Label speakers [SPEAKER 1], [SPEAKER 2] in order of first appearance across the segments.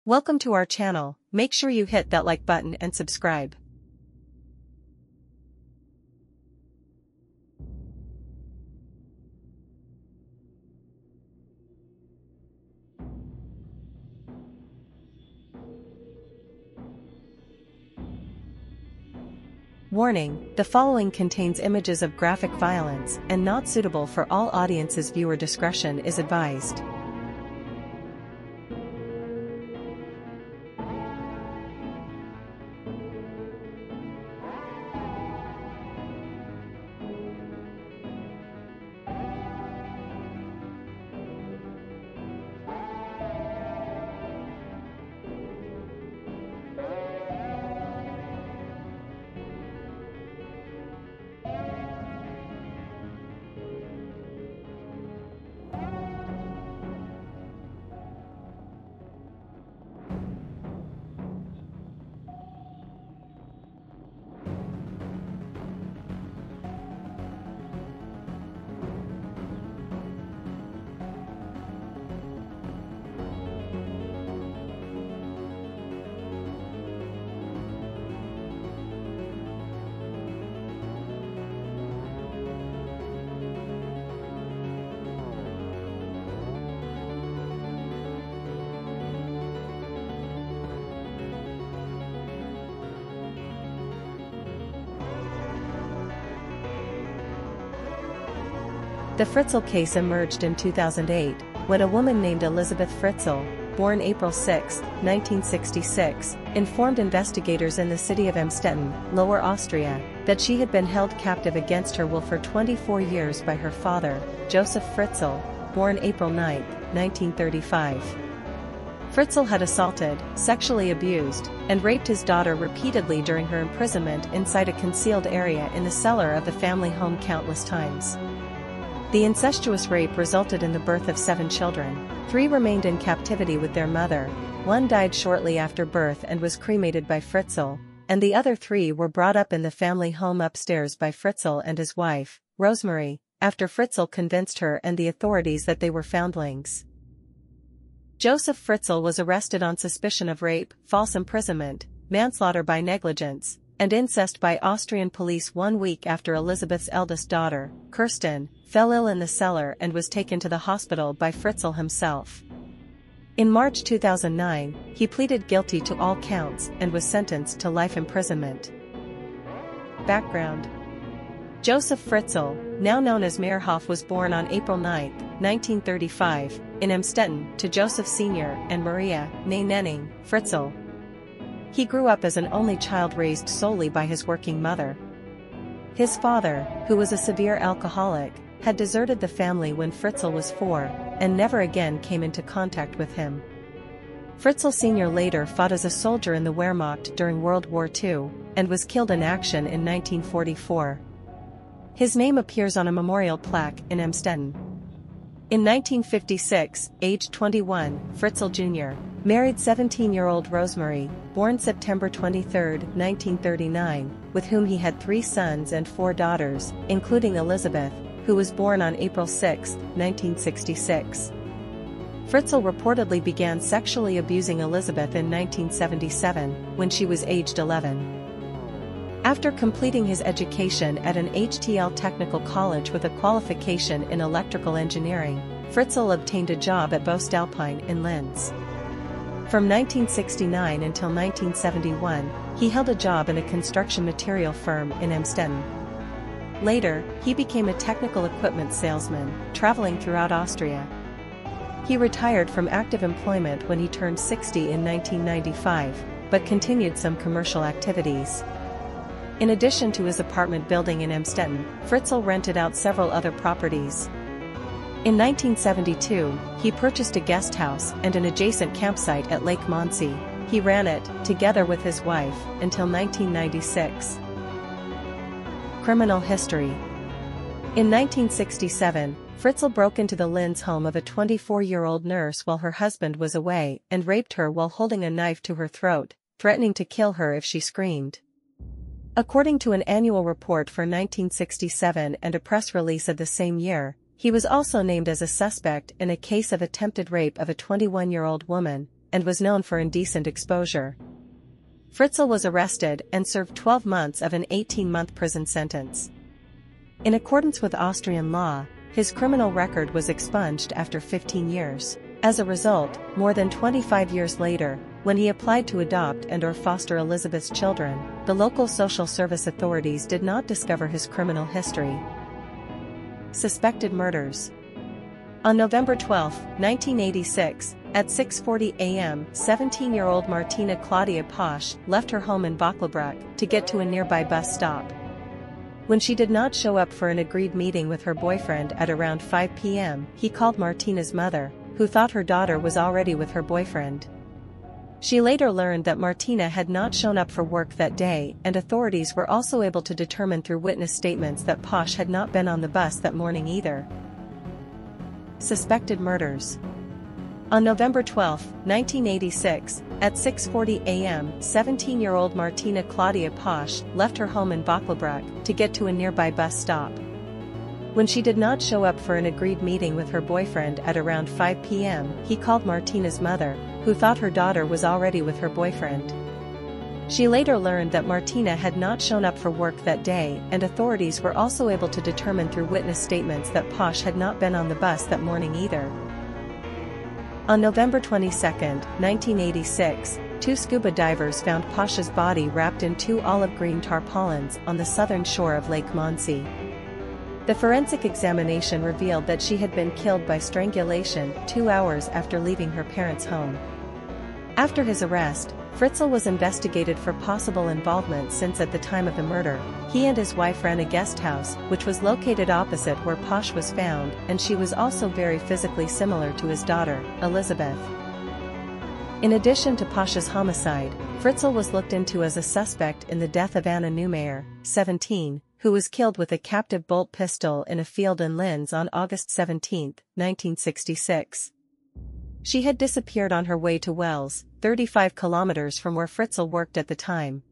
[SPEAKER 1] Welcome to our channel. Make sure you hit that like button and subscribe. Warning: the following contains images of graphic violence and not suitable for all audiences. Viewer discretion is advised. The Fritzl case emerged in 2008, when a woman named Elisabeth Fritzl, born April 6, 1966, informed investigators in the city of Emstetten, Lower Austria, that she had been held captive against her will for 24 years by her father, Josef Fritzl, born April 9, 1935. Fritzl had assaulted, sexually abused, and raped his daughter repeatedly during her imprisonment inside a concealed area in the cellar of the family home countless times. The incestuous rape resulted in the birth of 7 children. 3 remained in captivity with their mother, 1 died shortly after birth and was cremated by Fritzl, and the other 3 were brought up in the family home upstairs by Fritzl and his wife, Rosemary, after Fritzl convinced her and the authorities that they were foundlings. Josef Fritzl was arrested on suspicion of rape, false imprisonment, manslaughter by negligence, and incest by Austrian police 1 week after Elisabeth's eldest daughter, Kirsten, fell ill in the cellar and was taken to the hospital by Fritzl himself. In March 2009, he pleaded guilty to all counts and was sentenced to life imprisonment. Background: Josef Fritzl, now known as Meierhof, was born on April 9, 1935, in Emstetten, to Josef Sr. and Maria, née Nenning, Fritzl. He grew up as an only child raised solely by his working mother. His father, who was a severe alcoholic, had deserted the family when Fritzl was 4, and never again came into contact with him. Fritzl Sr. later fought as a soldier in the Wehrmacht during World War II, and was killed in action in 1944. His name appears on a memorial plaque in Emstetten. In 1956, aged 21, Fritzl Jr. married 17-year-old Rosemary, born September 23, 1939, with whom he had 3 sons and 4 daughters, including Elisabeth, who was born on April 6, 1966. Fritzl reportedly began sexually abusing Elisabeth in 1977, when she was aged 11. After completing his education at an HTL technical college with a qualification in electrical engineering, Fritzl obtained a job at Voestalpine in Linz. From 1969 until 1971, he held a job in a construction material firm in Emstetten. Later, he became a technical equipment salesman, traveling throughout Austria. He retired from active employment when he turned 60 in 1995, but continued some commercial activities. In addition to his apartment building in Emstetten, Fritzl rented out several other properties. In 1972, he purchased a guest house and an adjacent campsite at Lake Mondsee. He ran it, together with his wife, until 1996. Criminal history. In 1967, Fritzl broke into the Linz home of a 24-year-old nurse while her husband was away and raped her while holding a knife to her throat, threatening to kill her if she screamed. According to an annual report for 1967 and a press release of the same year, he was also named as a suspect in a case of attempted rape of a 21-year-old woman, and was known for indecent exposure. Fritzl was arrested and served 12 months of an 18-month prison sentence. In accordance with Austrian law, his criminal record was expunged after 15 years. As a result, more than 25 years later, when he applied to adopt and/or foster Elisabeth's children, the local social service authorities did not discover his criminal history. Suspected murders. On November 12, 1986, at 6:40 a.m., 17-year-old Martina Claudia Posch left her home in Vöcklabruck to get to a nearby bus stop. When she did not show up for an agreed meeting with her boyfriend at around 5 p.m., he called Martina's mother, who thought her daughter was already with her boyfriend. She later learned that Martina had not shown up for work that day, and authorities were also able to determine through witness statements that Posch had not been on the bus that morning either. Suspected murders. On November 12, 1986, at 6:40 a.m., 17-year-old Martina Claudia Posch left her home in Vöcklabruck to get to a nearby bus stop. When she did not show up for an agreed meeting with her boyfriend at around 5 p.m., he called Martina's mother, who thought her daughter was already with her boyfriend. She later learned that Martina had not shown up for work that day, and authorities were also able to determine through witness statements that Posch had not been on the bus that morning either. On November 22, 1986, two scuba divers found Posch's body wrapped in two olive green tarpaulins on the southern shore of Lake Monsey. The forensic examination revealed that she had been killed by strangulation 2 hours after leaving her parents' home. After his arrest, Fritzl was investigated for possible involvement since at the time of the murder, he and his wife ran a guest house which was located opposite where Posch was found, and she was also very physically similar to his daughter, Elisabeth. In addition to Posch's homicide, Fritzl was looked into as a suspect in the death of Anna Neumayer, 17, who was killed with a captive bolt pistol in a field in Linz on August 17, 1966. She had disappeared on her way to Wels, 35 kilometers from where Fritzl worked at the time.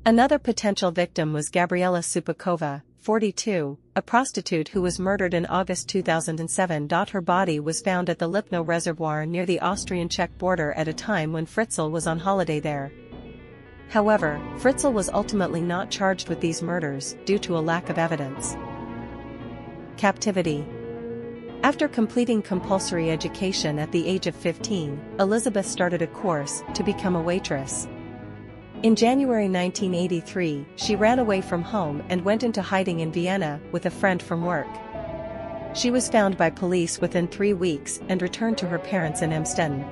[SPEAKER 1] Another potential victim was Gabriela Supakova, 42, a prostitute who was murdered in August 2007. Her body was found at the Lipno Reservoir near the Austrian-Czech border at a time when Fritzl was on holiday there. However, Fritzl was ultimately not charged with these murders due to a lack of evidence. Captivity. After completing compulsory education at the age of 15, Elisabeth started a course to become a waitress. In January 1983, she ran away from home and went into hiding in Vienna with a friend from work. She was found by police within 3 weeks and returned to her parents in Emstetten.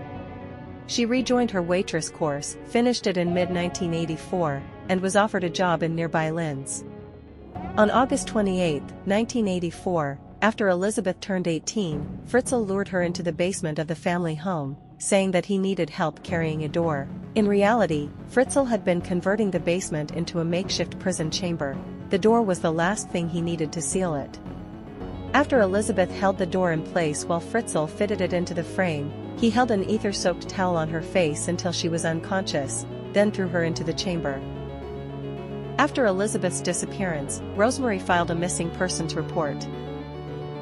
[SPEAKER 1] She rejoined her waitress course, finished it in mid-1984, and was offered a job in nearby Linz. On August 28, 1984, after Elisabeth turned 18, Fritzl lured her into the basement of the family home, saying that he needed help carrying a door. In reality, Fritzl had been converting the basement into a makeshift prison chamber. The door was the last thing he needed to seal it. After Elisabeth held the door in place while Fritzl fitted it into the frame, he held an ether-soaked towel on her face until she was unconscious, then threw her into the chamber. After Elisabeth's disappearance, Rosemary filed a missing persons report.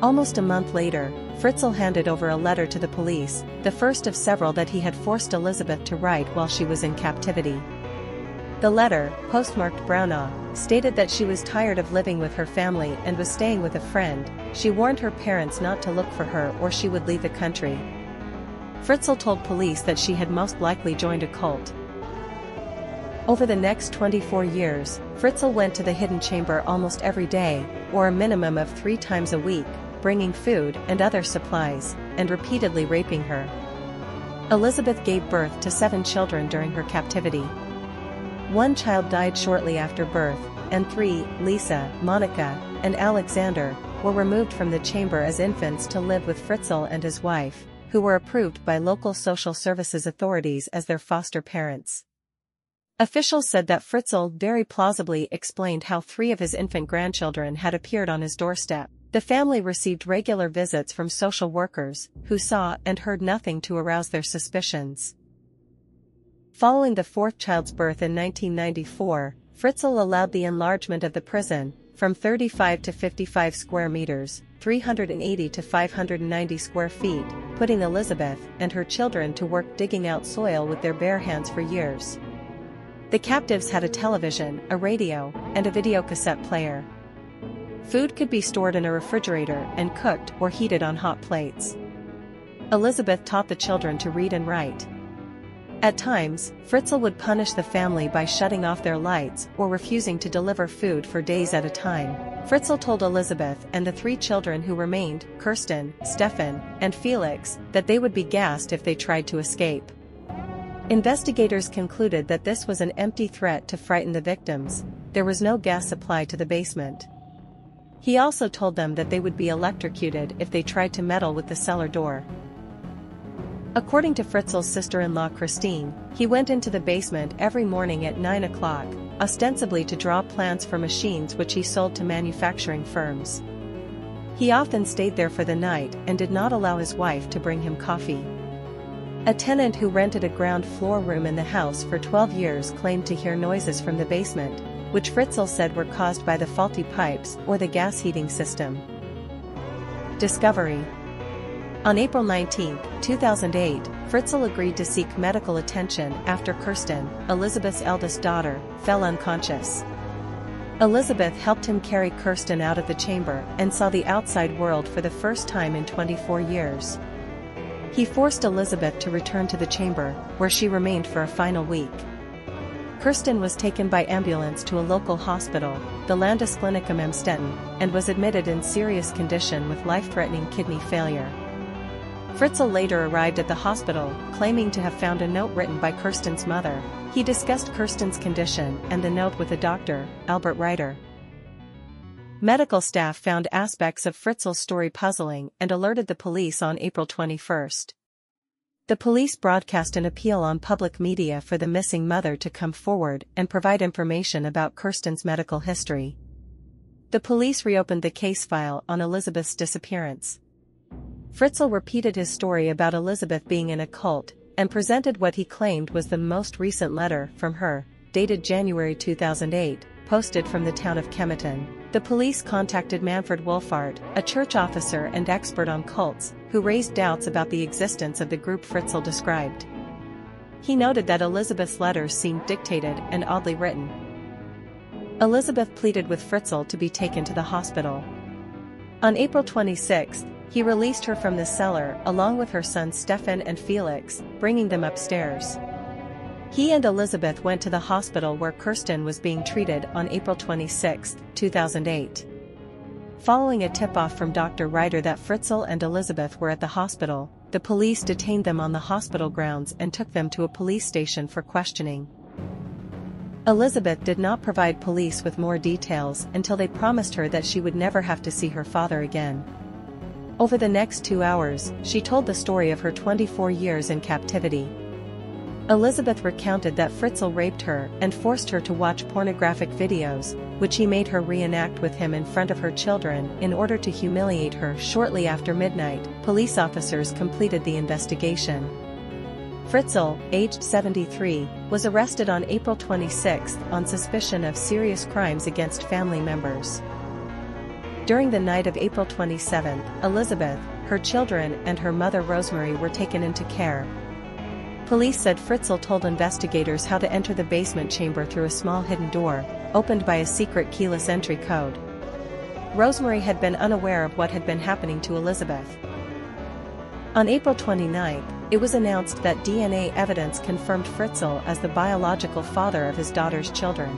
[SPEAKER 1] Almost a month later, Fritzl handed over a letter to the police, the first of several that he had forced Elisabeth to write while she was in captivity. The letter, postmarked Braunau, stated that she was tired of living with her family and was staying with a friend. She warned her parents not to look for her or she would leave the country. Fritzl told police that she had most likely joined a cult. Over the next 24 years, Fritzl went to the hidden chamber almost every day, or a minimum of 3 times a week, bringing food and other supplies, and repeatedly raping her. Elisabeth gave birth to 7 children during her captivity. 1 child died shortly after birth, and 3, Lisa, Monica, and Alexander, were removed from the chamber as infants to live with Fritzl and his wife, who were approved by local social services authorities as their foster parents. Officials said that Fritzl very plausibly explained how 3 of his infant grandchildren had appeared on his doorstep. The family received regular visits from social workers, who saw and heard nothing to arouse their suspicions. Following the 4th child's birth in 1994, Fritzl allowed the enlargement of the prison, from 35 to 55 square meters, 380 to 590 square feet, putting Elisabeth and her children to work digging out soil with their bare hands for years. The captives had a television, a radio, and a videocassette player. Food could be stored in a refrigerator and cooked or heated on hot plates. Elisabeth taught the children to read and write. At times, Fritzl would punish the family by shutting off their lights or refusing to deliver food for days at a time. Fritzl told Elisabeth and the 3 children who remained, Kirsten, Stefan, and Felix, that they would be gassed if they tried to escape. Investigators concluded that this was an empty threat to frighten the victims. There was no gas supply to the basement. He also told them that they would be electrocuted if they tried to meddle with the cellar door. According to Fritzl's sister-in-law Christine, he went into the basement every morning at 9 o'clock, ostensibly to draw plans for machines which he sold to manufacturing firms. He often stayed there for the night and did not allow his wife to bring him coffee. A tenant who rented a ground floor room in the house for 12 years claimed to hear noises from the basement, which Fritzl said were caused by the faulty pipes or the gas heating system. Discovery. On April 19, 2008, Fritzl agreed to seek medical attention after Kirsten, Elisabeth's eldest daughter, fell unconscious. Elisabeth helped him carry Kirsten out of the chamber and saw the outside world for the first time in 24 years. He forced Elisabeth to return to the chamber, where she remained for a final week. Kirsten was taken by ambulance to a local hospital, the Landesklinikum Emstetten, and was admitted in serious condition with life-threatening kidney failure. Fritzl later arrived at the hospital, claiming to have found a note written by Kirsten's mother. He discussed Kirsten's condition and the note with a doctor, Albert Reiter. Medical staff found aspects of Fritzl's story puzzling and alerted the police on April 21. The police broadcast an appeal on public media for the missing mother to come forward and provide information about Kirsten's medical history. The police reopened the case file on Elisabeth's disappearance. Fritzl repeated his story about Elisabeth being in a cult, and presented what he claimed was the most recent letter from her, dated January 2008, posted from the town of Chemnitz. The police contacted Manfred Wolfart, a church officer and expert on cults, who raised doubts about the existence of the group Fritzl described. He noted that Elisabeth's letters seemed dictated and oddly written. Elisabeth pleaded with Fritzl to be taken to the hospital. On April 26, he released her from the cellar along with her sons Stefan and Felix, bringing them upstairs. He and Elisabeth went to the hospital where Kirsten was being treated on April 26, 2008. Following a tip-off from Dr. Reiter that Fritzl and Elisabeth were at the hospital, the police detained them on the hospital grounds and took them to a police station for questioning. Elisabeth did not provide police with more details until they promised her that she would never have to see her father again. Over the next 2 hours, she told the story of her 24 years in captivity. Elisabeth recounted that Fritzl raped her and forced her to watch pornographic videos, which he made her reenact with him in front of her children in order to humiliate her. Shortly after midnight, police officers completed the investigation. Fritzl, aged 73, was arrested on April 26 on suspicion of serious crimes against family members. During the night of April 27, Elisabeth, her children and her mother Rosemary were taken into care. Police said Fritzl told investigators how to enter the basement chamber through a small hidden door, opened by a secret keyless entry code. Rosemary had been unaware of what had been happening to Elisabeth. On April 29, it was announced that DNA evidence confirmed Fritzl as the biological father of his daughter's children.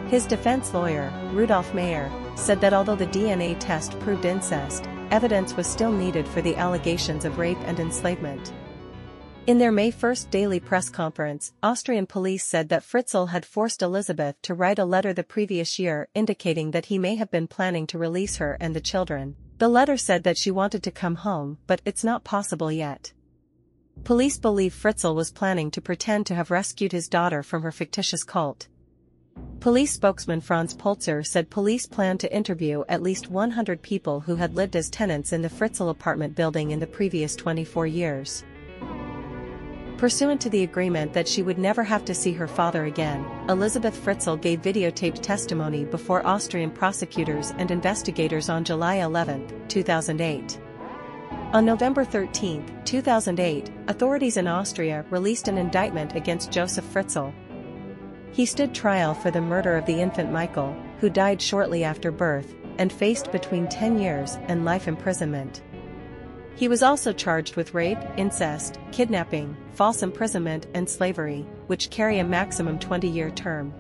[SPEAKER 1] His defense lawyer, Rudolf Mayer, said that although the DNA test proved incest, evidence was still needed for the allegations of rape and enslavement. In their May 1 daily press conference, Austrian police said that Fritzl had forced Elisabeth to write a letter the previous year indicating that he may have been planning to release her and the children. The letter said that she wanted to come home, but it's not possible yet. Police believe Fritzl was planning to pretend to have rescued his daughter from her fictitious cult. Police spokesman Franz Polzer said police planned to interview at least 100 people who had lived as tenants in the Fritzl apartment building in the previous 24 years. Pursuant to the agreement that she would never have to see her father again, Elisabeth Fritzl gave videotaped testimony before Austrian prosecutors and investigators on July 11, 2008. On November 13, 2008, authorities in Austria released an indictment against Josef Fritzl. He stood trial for the murder of the infant Michael, who died shortly after birth, and faced between 10 years and life imprisonment. He was also charged with rape, incest, kidnapping, false imprisonment and slavery, which carry a maximum 20-year term.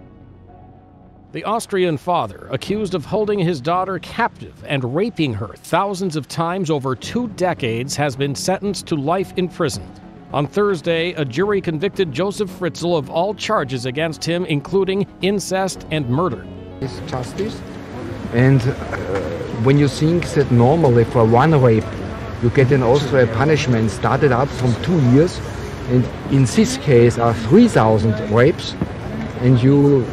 [SPEAKER 2] The Austrian father, accused of holding his daughter captive and raping her thousands of times over 2 decades, has been sentenced to life in prison. On Thursday, a jury convicted Josef Fritzl of all charges against him, including incest and murder.
[SPEAKER 3] It's justice, and when you think that normally for one rape you get in Austria a punishment started up from 2 years, and in this case are 3,000 rapes, and you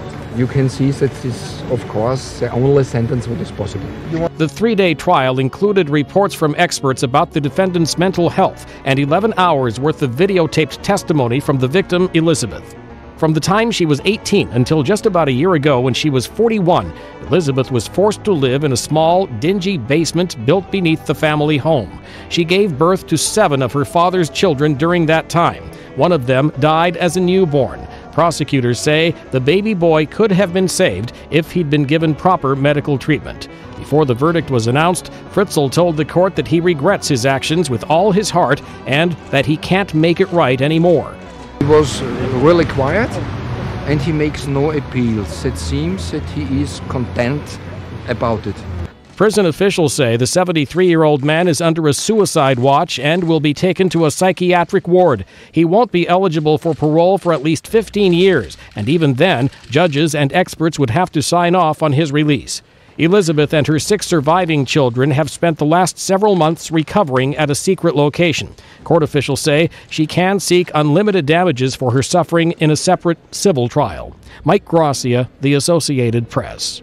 [SPEAKER 3] can see that this, of course, the only sentence what is possible.
[SPEAKER 2] The 3-day trial included reports from experts about the defendant's mental health and 11 hours worth of videotaped testimony from the victim, Elisabeth. From the time she was 18 until just about a year ago when she was 41, Elisabeth was forced to live in a small, dingy basement built beneath the family home. She gave birth to 7 of her father's children during that time. One of them died as a newborn. Prosecutors say the baby boy could have been saved if he'd been given proper medical treatment. Before the verdict was announced, Fritzl told the court that he regrets his actions with all his heart and that he can't make it right anymore.
[SPEAKER 3] He was really quiet, and he makes no appeals. It seems that he is content about it.
[SPEAKER 2] Prison officials say the 73-year-old man is under a suicide watch and will be taken to a psychiatric ward. He won't be eligible for parole for at least 15 years, and even then, judges and experts would have to sign off on his release. Elisabeth and her 6 surviving children have spent the last several months recovering at a secret location. Court officials say she can seek unlimited damages for her suffering in a separate civil trial. Mike Gracia, The Associated Press.